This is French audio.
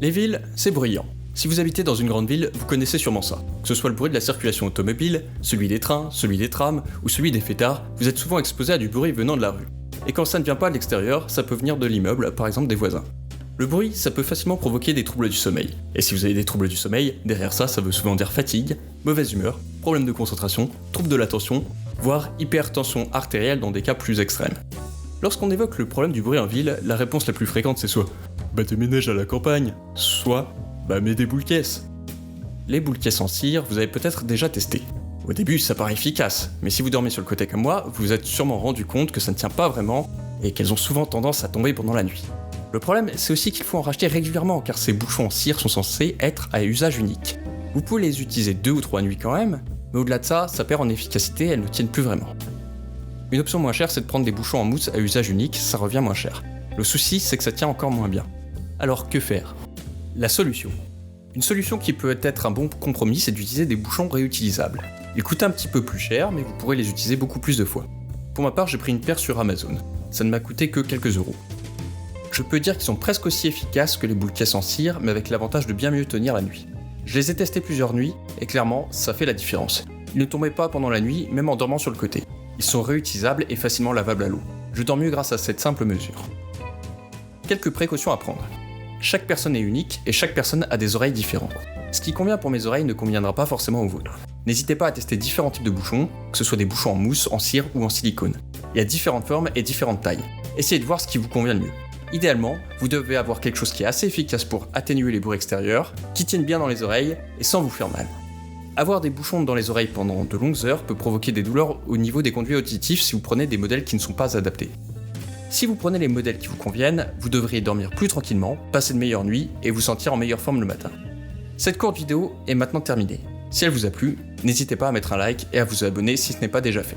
Les villes, c'est bruyant. Si vous habitez dans une grande ville, vous connaissez sûrement ça. Que ce soit le bruit de la circulation automobile, celui des trains, celui des trams ou celui des fêtards, vous êtes souvent exposé à du bruit venant de la rue. Et quand ça ne vient pas de l'extérieur, ça peut venir de l'immeuble, par exemple des voisins. Le bruit, ça peut facilement provoquer des troubles du sommeil. Et si vous avez des troubles du sommeil, derrière ça veut souvent dire fatigue, mauvaise humeur, problème de concentration, troubles de l'attention, voire hypertension artérielle dans des cas plus extrêmes. Lorsqu'on évoque le problème du bruit en ville, la réponse la plus fréquente c'est soit « bah déménage à la campagne », soit « bah mets des boules caisses ». Les boules caisses en cire, vous avez peut-être déjà testé. Au début, ça paraît efficace, mais si vous dormez sur le côté comme moi, vous vous êtes sûrement rendu compte que ça ne tient pas vraiment et qu'elles ont souvent tendance à tomber pendant la nuit. Le problème, c'est aussi qu'il faut en racheter régulièrement car ces bouchons en cire sont censés être à usage unique. Vous pouvez les utiliser 2 ou 3 nuits quand même, mais au-delà de ça perd en efficacité et elles ne tiennent plus vraiment. Une option moins chère, c'est de prendre des bouchons en mousse à usage unique, ça revient moins cher. Le souci, c'est que ça tient encore moins bien. Alors que faire ? La solution. Une solution qui peut être un bon compromis, c'est d'utiliser des bouchons réutilisables. Ils coûtent un petit peu plus cher, mais vous pourrez les utiliser beaucoup plus de fois. Pour ma part, j'ai pris une paire sur Amazon. Ça ne m'a coûté que quelques euros. Je peux dire qu'ils sont presque aussi efficaces que les boules caisses en cire, mais avec l'avantage de bien mieux tenir la nuit. Je les ai testés plusieurs nuits, et clairement, ça fait la différence. Ils ne tombaient pas pendant la nuit, même en dormant sur le côté. Ils sont réutilisables et facilement lavables à l'eau. Je dors mieux grâce à cette simple mesure. Quelques précautions à prendre. Chaque personne est unique et chaque personne a des oreilles différentes. Ce qui convient pour mes oreilles ne conviendra pas forcément aux vôtres. N'hésitez pas à tester différents types de bouchons, que ce soit des bouchons en mousse, en cire ou en silicone. Il y a différentes formes et différentes tailles. Essayez de voir ce qui vous convient le mieux. Idéalement, vous devez avoir quelque chose qui est assez efficace pour atténuer les bruits extérieurs, qui tienne bien dans les oreilles et sans vous faire mal. Avoir des bouchons dans les oreilles pendant de longues heures peut provoquer des douleurs au niveau des conduits auditifs si vous prenez des modèles qui ne sont pas adaptés. Si vous prenez les modèles qui vous conviennent, vous devriez dormir plus tranquillement, passer de meilleures nuits et vous sentir en meilleure forme le matin. Cette courte vidéo est maintenant terminée. Si elle vous a plu, n'hésitez pas à mettre un like et à vous abonner si ce n'est pas déjà fait.